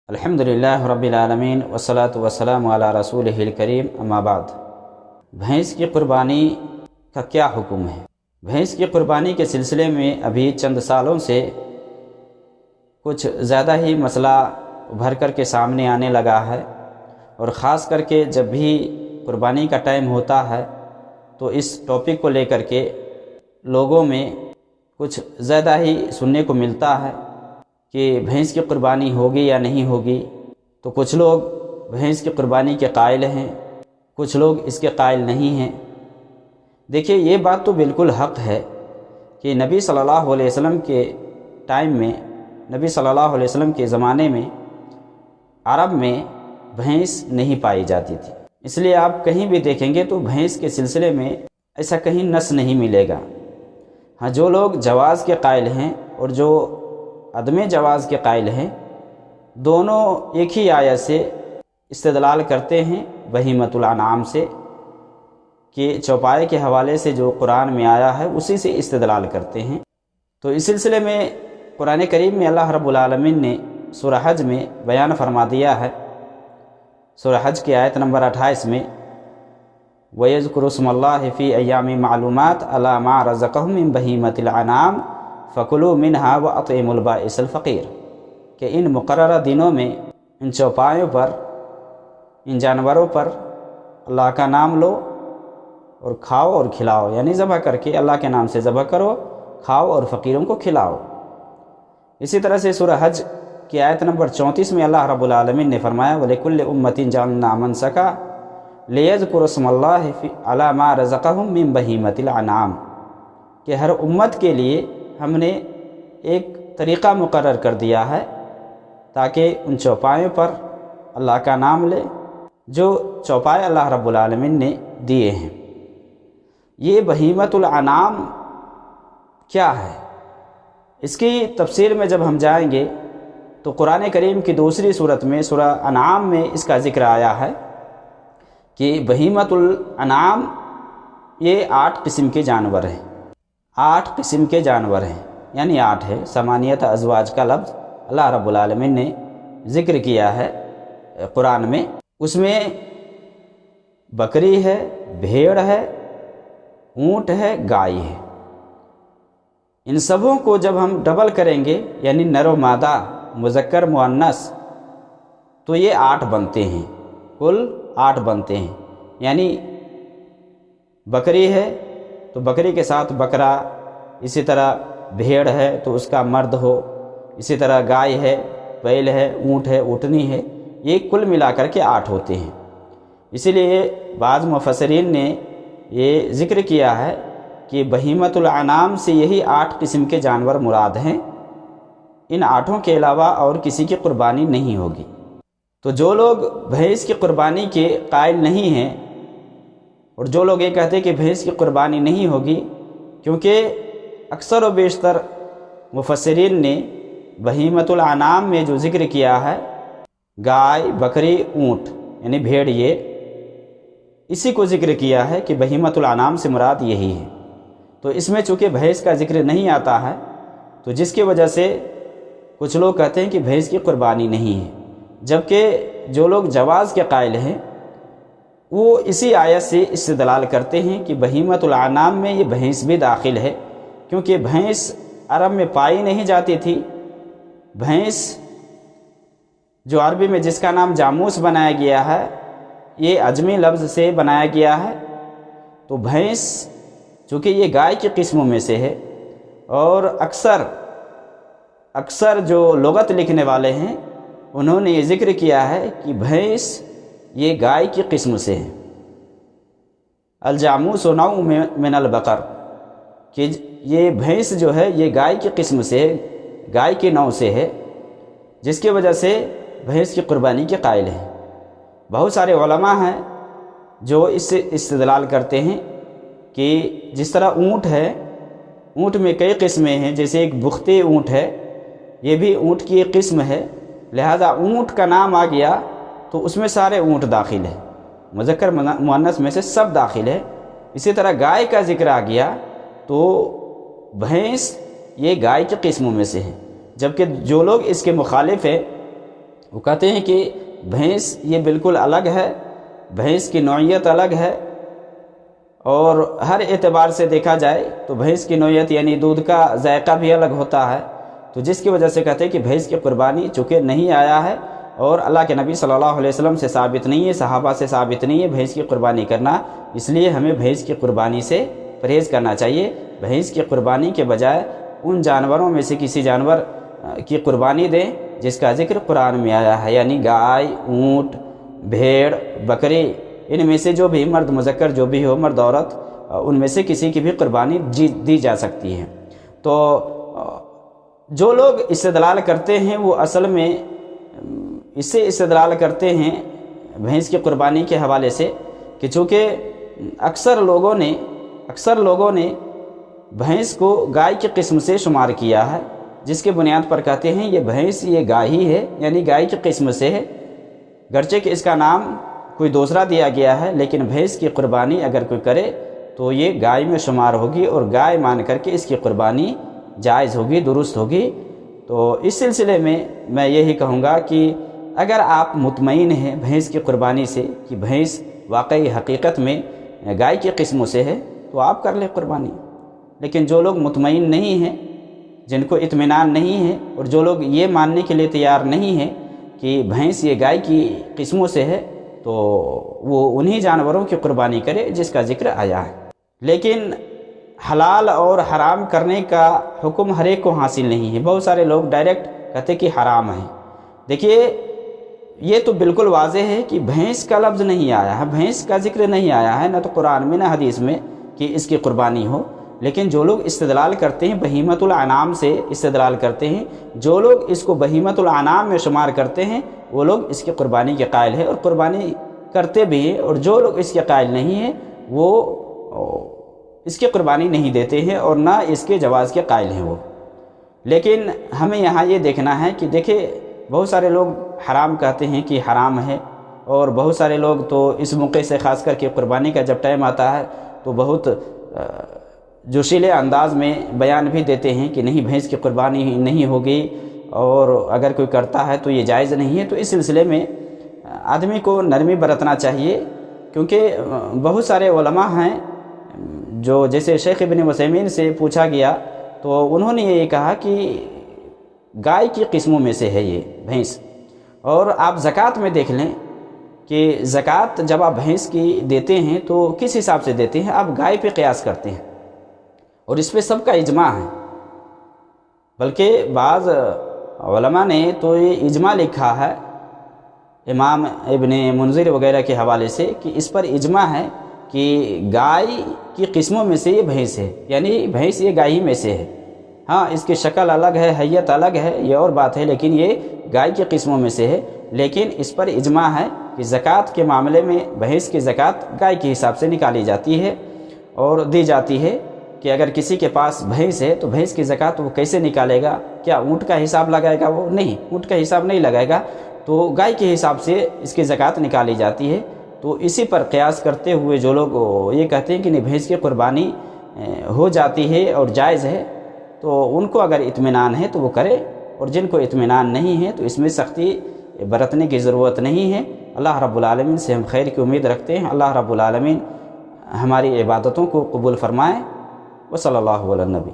الحمدللہ رب العالمین والصلاة والسلام علی رسولہ الکریم اما بعد۔ بھینس کی قربانی کا کیا حکم ہے؟ بھینس کی قربانی کے سلسلے میں ابھی چند سالوں سے کچھ زیادہ ہی مسئلہ ابھر کر کے سامنے آنے لگا ہے، اور خاص کر کے جب بھی قربانی کا ٹائم ہوتا ہے تو اس ٹاپک کو لے کر کے لوگوں میں کچھ زیادہ ہی سننے کو ملتا ہے کہ بھینس کی قربانی ہوگی یا نہیں ہوگی۔ تو کچھ لوگ بھینس کی قربانی کے قائل ہیں، کچھ لوگ اس کے قائل نہیں ہیں۔ دیکھیے، یہ بات تو بالکل حق ہے کہ نبی صلی اللہ علیہ وسلم کے ٹائم میں، نبی صلی اللہ علیہ وسلم کے زمانے میں عرب میں بھینس نہیں پائی جاتی تھی۔ اس لیے آپ کہیں بھی دیکھیں گے تو بھینس کے سلسلے میں ایسا کہیں نص نہیں ملے گا۔ ہاں، جو لوگ جواز کے قائل ہیں اور جو عدم جواز کے قائل ہیں، دونوں ایک ہی آیت سے استدلال کرتے ہیں، بہیمۃ الانعام سے، کہ چوپائے کے حوالے سے جو قرآن میں آیا ہے اسی سے استدلال کرتے ہیں۔ تو اس سلسلے میں قرآن کریم میں اللہ رب العالمین نے سورہ حج میں بیان فرما دیا ہے، سورہ حج کی آیت نمبر 28 میں، وَيَذْكُرُ اسْمَ اللَّهِ فِي أَيَّامٍ مَعْلُومَاتٍ عَلَىٰ مَا رَزَقَهُم مِّن بَهِيمَةِ الْأَنْعَامِ فَكُلُوا مِنْهَا وَأَطْعِمُوا الْبَائِسَ الْفَقِيرَ، کہ ان مقررہ دنوں میں ان چوپایوں پر، ان جانوروں پر اللہ کا نام لو اور کھاؤ اور کھلاؤ، یعنی ذبح کر کے اللہ کے نام سے ذبح کرو، کھاؤ اور فقیروں کو کھلاؤ۔ اسی طرح سے سورہ حج کی آیت نمبر 34 میں اللہ رب العالمین نے فرمایا، وَلِكُلِّ أُمَّةٍ جَعَلْنَا مَنسَكًا لِيَذْكُرُوا اسْمَ اللَّهِ عَلَىٰ مَا رَزَقَهُم مِّن بَهِيمَةِ الْأَنْعَامِ، کہ ہر امت کے لیے ہم نے ایک طریقہ مقرر کر دیا ہے تاکہ ان چوپایوں پر اللہ کا نام لے جو چوپائے اللہ رب العالمین نے دیے ہیں۔ یہ بہیمۃ الانعام کیا ہے؟ اس کی تفسیر میں جب ہم جائیں گے تو قرآن کریم کی دوسری صورت میں، سورہ انعام میں اس کا ذکر آیا ہے کہ بہیمۃ الانعام یہ 8 قسم کے جانور ہیں، 8 قسم کے جانور ہیں، یعنی 8 ہے، ثمانیۃ ازواج کا لفظ اللہ رب العالمین نے ذکر کیا ہے قرآن میں۔ اس میں بکری ہے، بھیڑ ہے، اونٹ ہے، گائے ہے۔ ان سبوں کو جب ہم ڈبل کریں گے، یعنی نر و مادہ، مذکر مؤنث، تو یہ 8 بنتے ہیں، کل 8 بنتے ہیں۔ یعنی بکری ہے تو بکری کے ساتھ بکرا، اسی طرح بھیڑ ہے تو اس کا مرد ہو، اسی طرح گائے ہے، بیل ہے، اونٹ ہے، اونٹنی ہے، یہ کل ملا کر کے 8 ہوتے ہیں۔ اسی لیے بعض مفسرین نے یہ ذکر کیا ہے کہ بہیمۃ الانعام سے یہی 8 قسم کے جانور مراد ہیں، ان 8 کے علاوہ اور کسی کی قربانی نہیں ہوگی۔ تو جو لوگ بھینس کی قربانی کے قائل نہیں ہیں، اور جو لوگ یہ کہتے ہیں کہ بھینس کی قربانی نہیں ہوگی، کیونکہ اکثر و بیشتر مفسرین نے بہیمۃ الانعام میں جو ذکر کیا ہے، گائے، بکری، اونٹ، یعنی بھیڑ، یہ اسی کو ذکر کیا ہے کہ بہیمۃ الانعام سے مراد یہی ہے۔ تو اس میں چونکہ بھینس کا ذکر نہیں آتا ہے، تو جس کی وجہ سے کچھ لوگ کہتے ہیں کہ بھینس کی قربانی نہیں ہے، جبکہ جو لوگ جواز کے قائل ہیں وہ اسی آیت سے استدلال کرتے ہیں کہ بہیمۃ الانعام میں یہ بھینس بھی داخل ہے، کیونکہ بھینس عرب میں پائی نہیں جاتی تھی۔ بھینس جو عربی میں جس کا نام جاموس بنایا گیا ہے، یہ عجمی لفظ سے بنایا گیا ہے۔ تو بھینس چونکہ یہ گائے کی قسموں میں سے ہے، اور اکثر جو لغت لکھنے والے ہیں انہوں نے یہ ذکر کیا ہے کہ بھینس یہ گائے کی قسم سے ہے، الجاموس نوع من البقر، کہ یہ بھینس جو ہے یہ گائے کی قسم سے ہے، گائے کے نوع سے ہے، جس کی وجہ سے بھینس کی قربانی کے قائل ہیں۔ بہت سارے علماء ہیں جو اس سے استدلال کرتے ہیں کہ جس طرح اونٹ ہے، اونٹ میں کئی قسمیں ہیں، جیسے ایک بختی اونٹ ہے، یہ بھی اونٹ کی ایک قسم ہے، لہذا اونٹ کا نام آ گیا تو اس میں سارے اونٹ داخل ہیں، مذکر مؤنث میں سے سب داخل ہے۔ اسی طرح گائے کا ذکر آ گیا تو بھینس یہ گائے کی قسموں میں سے ہے، جبکہ جو لوگ اس کے مخالف ہیں وہ کہتے ہیں کہ بھینس یہ بالکل الگ ہے، بھینس کی نوعیت الگ ہے، اور ہر اعتبار سے دیکھا جائے تو بھینس کی نوعیت یعنی دودھ کا ذائقہ بھی الگ ہوتا ہے، تو جس کی وجہ سے کہتے ہیں کہ بھینس کی قربانی چونکہ نہیں آیا ہے اور اللہ کے نبی صلی اللہ علیہ وسلم سے ثابت نہیں ہے، صحابہ سے ثابت نہیں ہے بھینس کی قربانی کرنا، اس لیے ہمیں بھینس کی قربانی سے پرہیز کرنا چاہیے۔ بھینس کی قربانی کے بجائے ان جانوروں میں سے کسی جانور کی قربانی دیں جس کا ذکر قرآن میں آیا ہے، یعنی گائے، اونٹ، بھیڑ، بکری، ان میں سے جو بھی مرد مذکر جو بھی ہو، مرد عورت، ان میں سے کسی کی بھی قربانی دی جا سکتی ہے۔ تو جو لوگ استدلال کرتے ہیں وہ اصل میں اس سے استدلال کرتے ہیں بھینس کی قربانی کے حوالے سے کہ چونکہ اکثر لوگوں نے بھینس کو گائے کی قسم سے شمار کیا ہے، جس کے بنیاد پر کہتے ہیں یہ بھینس یہ گائے ہی ہے، یعنی گائے کی قسم سے ہے، گرچہ کہ اس کا نام کوئی دوسرا دیا گیا ہے، لیکن بھینس کی قربانی اگر کوئی کرے تو یہ گائے میں شمار ہوگی اور گائے مان کر کے اس کی قربانی جائز ہوگی، درست ہوگی۔ تو اس سلسلے میں یہی کہوں گا کہ اگر آپ مطمئن ہیں بھینس کی قربانی سے کہ بھینس واقعی حقیقت میں گائے کی قسموں سے ہے تو آپ کر لیں قربانی، لیکن جو لوگ مطمئن نہیں ہیں، جن کو اطمینان نہیں ہے، اور جو لوگ یہ ماننے کے لیے تیار نہیں ہیں کہ بھینس یہ گائے کی قسموں سے ہے، تو وہ انہی جانوروں کی قربانی کرے جس کا ذکر آیا ہے۔ لیکن حلال اور حرام کرنے کا حکم ہر ایک کو حاصل نہیں ہے، بہت سارے لوگ ڈائریکٹ کہتے کہ حرام ہے۔ دیکھیے یہ تو بالکل واضح ہے کہ بھینس کا لفظ نہیں آیا ہے، بھینس کا ذکر نہیں آیا ہے، نہ تو قرآن میں نہ حدیث میں کہ اس کی قربانی ہو، لیکن جو لوگ استدلال کرتے ہیں بہیمۃ الانعام سے استدلال کرتے ہیں، جو لوگ اس کو بہیمۃ الانعام میں شمار کرتے ہیں وہ لوگ اس کی قربانی کے قائل ہیں اور قربانی کرتے بھی ہیں، اور جو لوگ اس کے قائل نہیں ہیں وہ اس کی قربانی نہیں دیتے ہیں اور نہ اس کے جواز کے قائل ہیں وہ۔ لیکن ہمیں یہاں یہ دیکھنا ہے کہ دیکھیں بہت سارے لوگ حرام کہتے ہیں کہ حرام ہے، اور بہت سارے لوگ تو اس موقع سے خاص کر کے قربانی کا جب ٹائم آتا ہے تو بہت جوشیلے انداز میں بیان بھی دیتے ہیں کہ نہیں بھینس کی قربانی نہیں ہوگی، اور اگر کوئی کرتا ہے تو یہ جائز نہیں ہے۔ تو اس سلسلے میں آدمی کو نرمی برتنا چاہیے، کیونکہ بہت سارے علماء ہیں جو جیسے شیخ ابن عثیمین سے پوچھا گیا تو انہوں نے یہ کہا کہ گائے کی قسموں میں سے ہے یہ بھینس، اور آپ زکوٰۃ میں دیکھ لیں کہ زکوٰۃ جب آپ بھینس کی دیتے ہیں تو کس حساب سے دیتے ہیں؟ آپ گائے پہ قیاس کرتے ہیں، اور اس پہ سب کا اجماع ہے، بلکہ بعض علماء نے تو یہ اجماع لکھا ہے امام ابن منذر وغیرہ کے حوالے سے کہ اس پر اجماع ہے کہ گائے کی قسموں میں سے یہ بھینس ہے، یعنی بھینس یہ گائے ہی میں سے ہے۔ ہاں اس کی شکل الگ ہے، حیت الگ ہے، یہ اور بات ہے، لیکن یہ گائے کی قسموں میں سے ہے۔ لیکن اس پر اجماع ہے کہ زکوٰۃ کے معاملے میں بھینس کی زکوٰۃ گائے کے حساب سے نکالی جاتی ہے اور دی جاتی ہے، کہ اگر کسی کے پاس بھینس ہے تو بھینس کی زکوٰۃ وہ کیسے نکالے گا؟ کیا اونٹ کا حساب لگائے گا؟ وہ نہیں، اونٹ کا حساب نہیں لگائے گا، تو گائے کے حساب سے اس کی زکوٰۃ نکالی جاتی ہے۔ تو اسی پر قیاس کرتے ہوئے جو لوگ یہ کہتے ہیں کہ نہیں بھینس کی قربانی ہو جاتی ہے اور جائز ہے، تو ان کو اگر اطمینان ہے تو وہ کرے، اور جن کو اطمینان نہیں ہے تو اس میں سختی برتنے کی ضرورت نہیں ہے۔ اللہ رب العالمین سے ہم خیر کی امید رکھتے ہیں، اللہ رب العالمین ہماری عبادتوں کو قبول فرمائے۔ وصلی اللہ علی النبی۔